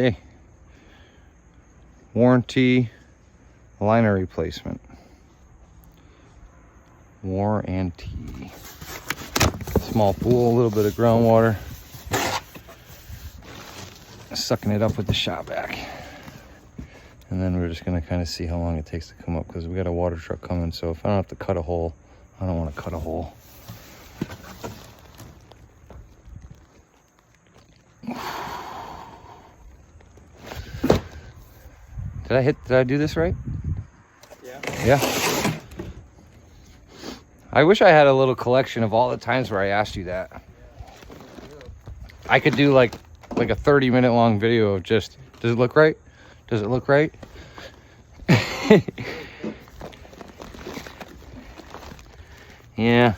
Okay. Warranty liner replacement. Warranty. Small pool, a little bit of groundwater. Sucking it up with the shop vac. And then we're just gonna kind of see how long it takes to come up, because we got a water truck coming, so if I don't have to cut a hole, I don't want to cut a hole. Did I do this right? Yeah. I wish I had a little collection of all the times where I asked you that. I could do like a 30-minute long video of just, does it look right? Does it look right? Yeah.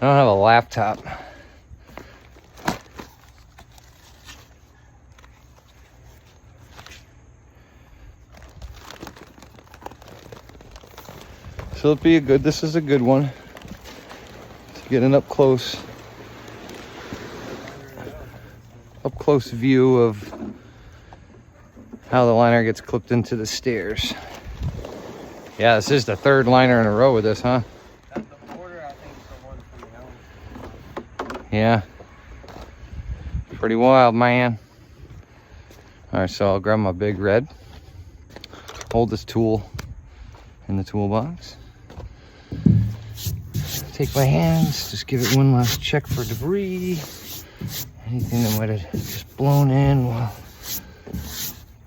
I don't have a laptop. So it'll be this is a good one. It's getting up close view of how the liner gets clipped into the stairs. Yeah, this is the third liner in a row with this, huh? That's the order, I think, for one from the house. Yeah. Pretty wild, man. All right, so I'll grab my big red. Hold this tool in the toolbox. Take my hands, just give it one last check for debris. Anything that might have just blown in. Well,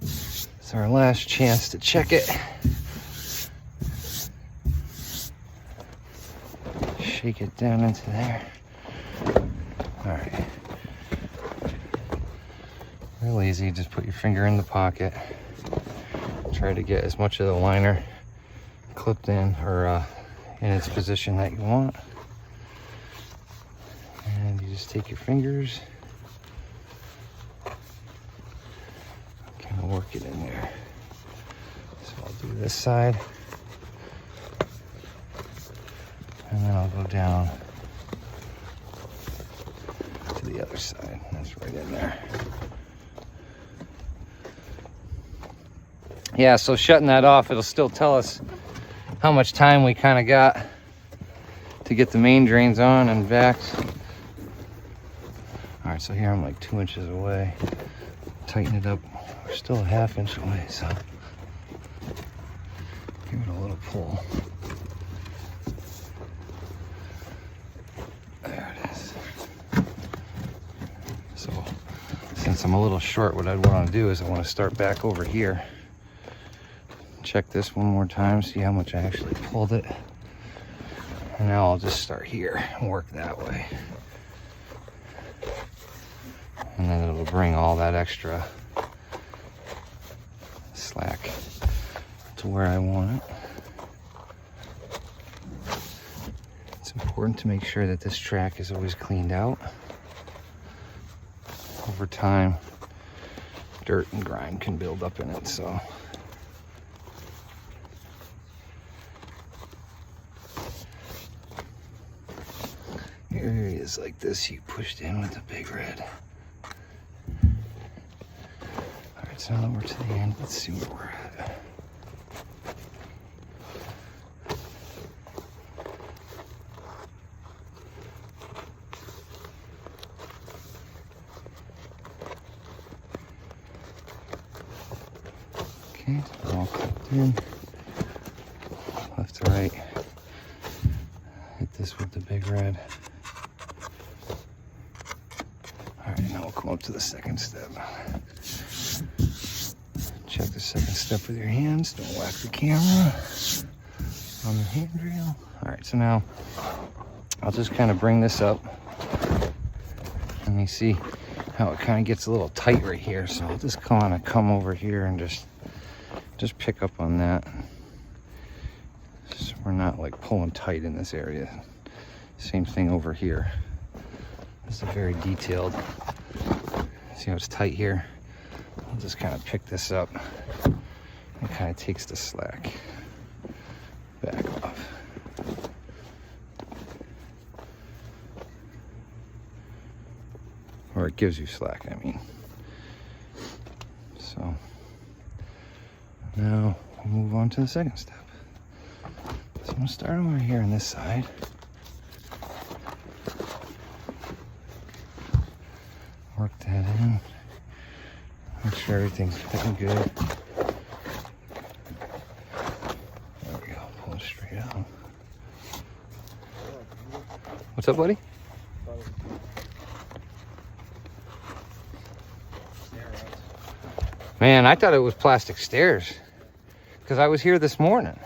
it's our last chance to check it. Shake it down into there. All right. Real easy, just put your finger in the pocket. Try to get as much of the liner clipped in, or in its position that you want. And you just take your fingers, kind of work it in there. So I'll do this side, and then I'll go down to the other side. That's right in there. Yeah, so shutting that off, it'll still tell us how much time we kind of got to get the main drains on and vacs. All right, so here I'm like 2 inches away. Tighten it up. We're still a ½ inch away, so give it a little pull. There it is. So since I'm a little short, what I'd want to do is I want to start back over here. Check this one more time, see how much I actually pulled it. And now I'll just start here and work that way. And then it'll bring all that extra slack to where I want it. It's important to make sure that this track is always cleaned out. Over time, dirt and grime can build up in it, so areas like this you pushed in with the big red. All right, so now we're to the end. Let's see where we're at. Okay, all clipped in. Left to right. Hit this with the big red. All right, now we'll come up to the second step. Check the second step with your hands. Don't whack the camera on the handrail. All right, so now I'll just kind of bring this up. Let me see how it kind of gets a little tight right here. So I'll just kind of come over here and just pick up on that. So we're not like pulling tight in this area. Same thing over here. This is a very detailed. See how it's tight here? I'll just kind of pick this up. It kind of takes the slack back off. Or it gives you slack, I mean. Now we'll move on to the second step. So I'm gonna start over here on this side. Work that in. Make sure everything's fitting good. There we go. Pull it straight out. What's up, buddy? Man, I thought it was plastic stairs because I was here this morning.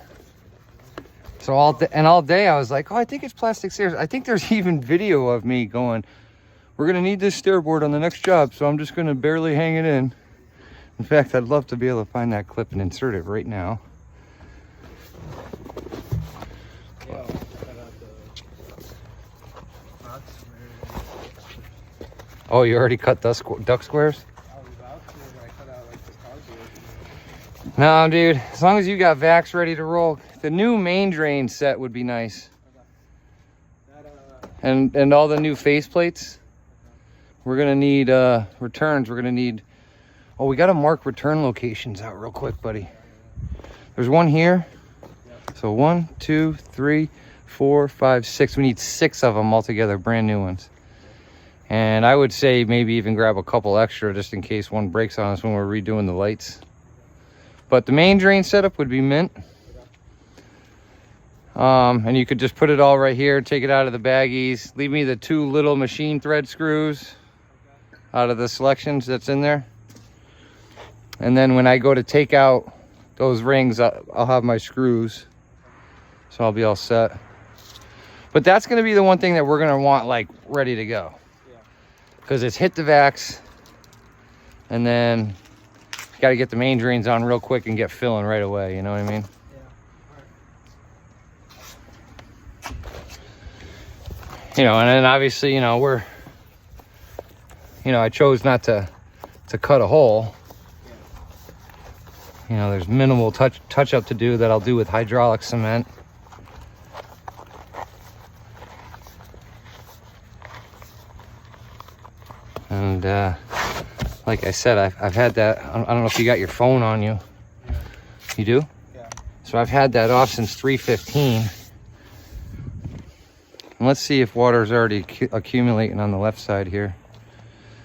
So all day I was like, oh, I think it's plastic stairs. I think there's even video of me going, we're gonna need this stair board on the next job, so I'm just gonna barely hang it in. In fact, I'd love to be able to find that clip and insert it right now. Oh, you already cut duck squares? No, dude, as long as you got vacs ready to roll. The new main drain set would be nice. And all the new faceplates. We're gonna need returns. We're gonna need, oh, we gotta mark return locations out real quick, buddy. There's one here. So 1, 2, 3, 4, 5, 6. We need 6 of them altogether, brand new ones. And I would say maybe even grab a couple extra just in case one breaks on us when we're redoing the lights. But the main drain setup would be mint. And you could just put it all right here, take it out of the baggies. Leave me the 2 little machine thread screws out of the selections that's in there. And then when I go to take out those rings, I'll have my screws. So I'll be all set. But that's gonna be the one thing that we're gonna want like ready to go. Because it's hit the vacs, and then got to get the main drains on real quick and get filling right away, you know what I mean? Yeah. You know, and then obviously, you know, I chose not to cut a hole. You know, there's minimal touch up to do that I'll do with hydraulic cement. And like I said, I've had that. I don't know if you got your phone on you. Yeah. You do? Yeah. So I've had that off since 3:15. And let's see if water's already accumulating on the left side here.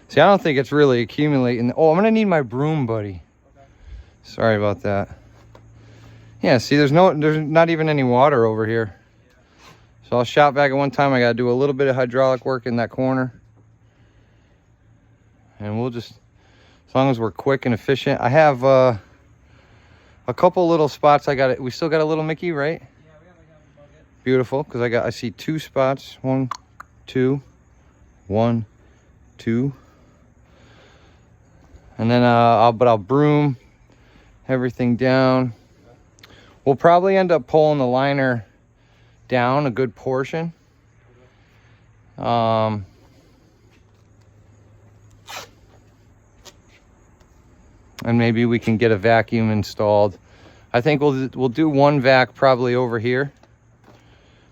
See, I don't think it's really accumulating. Oh, I'm gonna need my broom, buddy. Okay. Sorry about that. Yeah, see, there's not even any water over here. Yeah. So I'll shout back at one time. I gotta do a little bit of hydraulic work in that corner. And we'll just, as long as we're quick and efficient. I have a couple little spots. We still got a little Mickey, right? Yeah, we have a bucket. Beautiful, because I see 2 spots. 1, 2, 1, 2. And then I'll broom everything down. We'll probably end up pulling the liner down a good portion. And maybe we can get a vacuum installed. I think we'll do one vac probably over here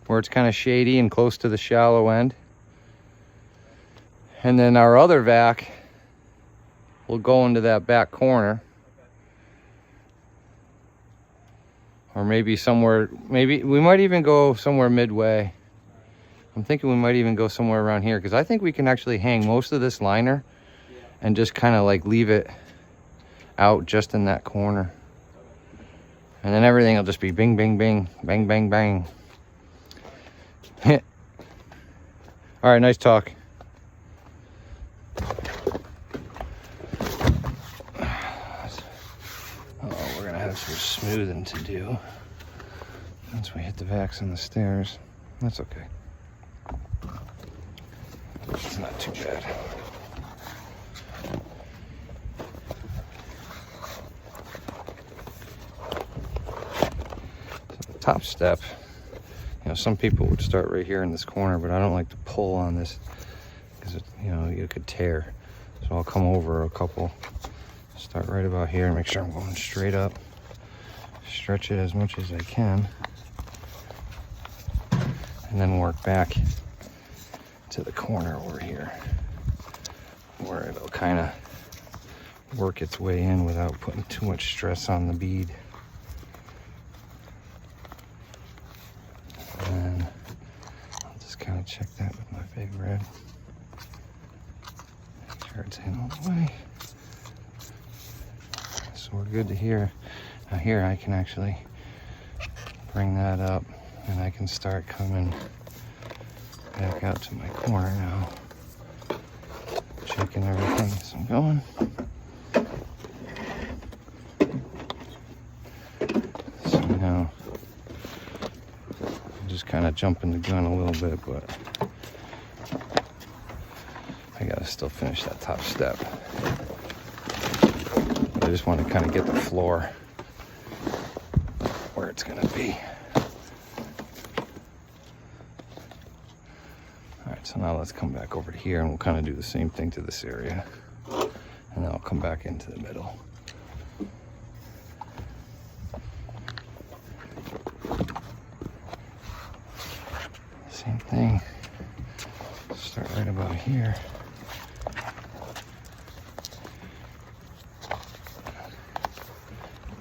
where it's kind of shady and close to the shallow end. And then our other vac will go into that back corner. Or maybe somewhere, maybe we might even go somewhere midway. I'm thinking we might even go somewhere around here because I think we can actually hang most of this liner and just kind of like leave it out just in that corner. And then everything will just be bing, bing, bing, bang, bang, bang. All right, nice talk. Oh, we're gonna have some smoothing to do once we hit the vacs on the stairs. That's okay. It's not too bad. Top step, you know, some people would start right here in this corner, but I don't like to pull on this because, you know, you could tear. So I'll come over a couple, start right about here and make sure I'm going straight up, stretch it as much as I can, and then work back to the corner over here where it'll kind of work its way in without putting too much stress on the bead. Okay. So we're good to here. Now here I can actually bring that up and I can start coming back out to my corner now. Checking everything as I'm going. So now I'm just kind of jumping the gun a little bit, but I gotta still finish that top step. I just want to kind of get the floor where it's gonna be. All right, so now let's come back over to here and we'll kind of do the same thing to this area. And then I'll come back into the middle. Same thing. Start right about here.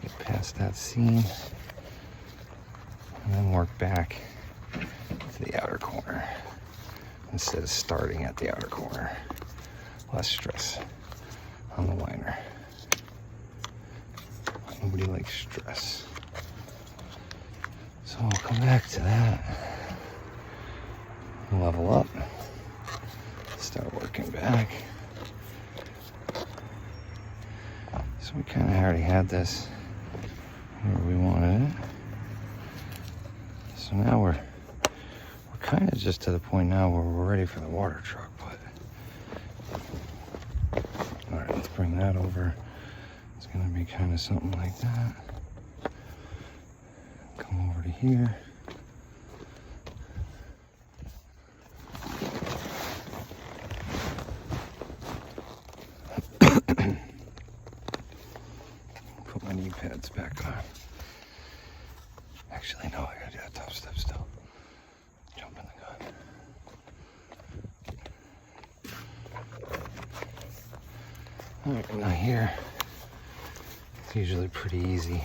Get past that seam. And then work back to the outer corner instead of starting at the outer corner. Less stress on the liner. Nobody likes stress. So we'll come back to that. Level up. Start working back. So we kind of already had this where we wanted it. So now we're kind of just to the point now where we're ready for the water truck, but all right, let's bring that over. It's gonna be kind of something like that. Come over to here. Put my knee pads back on. Actually, no, I gotta do that top step still. Jump in the gun. All right, now here, it's usually pretty easy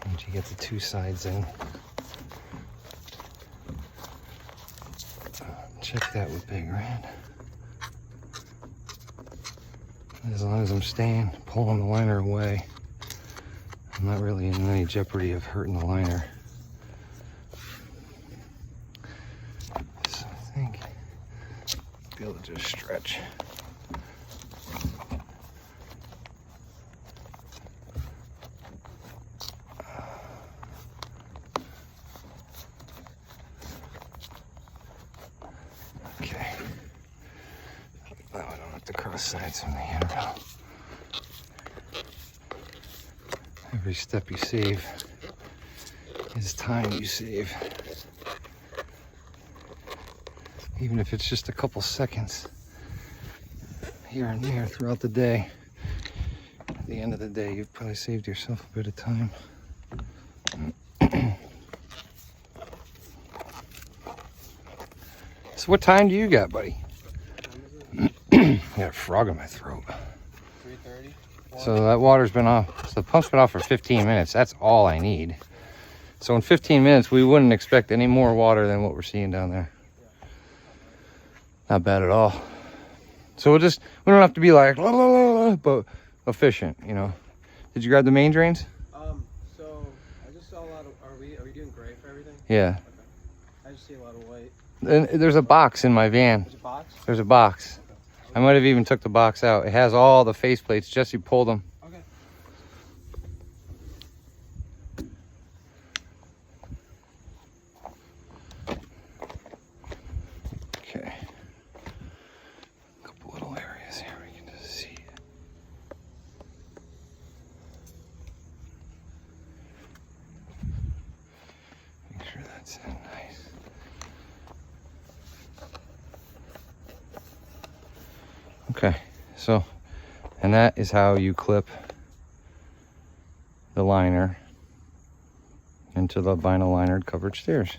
once you get the two sides in. Check that with Big Red. As long as I'm staying, pulling the liner away, I'm not really in any jeopardy of hurting the liner. So I think I'll be able to just stretch. Okay. Now I don't have to cross sides from the handrail. Every step you save is time you save. Even if it's just a couple seconds here and there throughout the day. At the end of the day, you've probably saved yourself a bit of time. So what time do you got, buddy? I got a frog in my throat. 3:30. So that water's been off. So the pump's been off for 15 minutes. That's all I need. So in 15 minutes, we wouldn't expect any more water than what we're seeing down there. Not bad at all. So we don't have to be like, la, la, la, la, but efficient, you know. Did you grab the main drains? So I just saw a lot of. Are we doing gray for everything? Yeah. Okay. I just see a lot of white. And there's a box in my van. There's a box. There's a box. Okay. I might have even took the box out. It has all the face plates. Jesse pulled them. Okay. Okay. A couple little areas here we can just see it. Make sure that's in nice. Okay, so, and that is how you clip the liner into the vinyl liner covered stairs.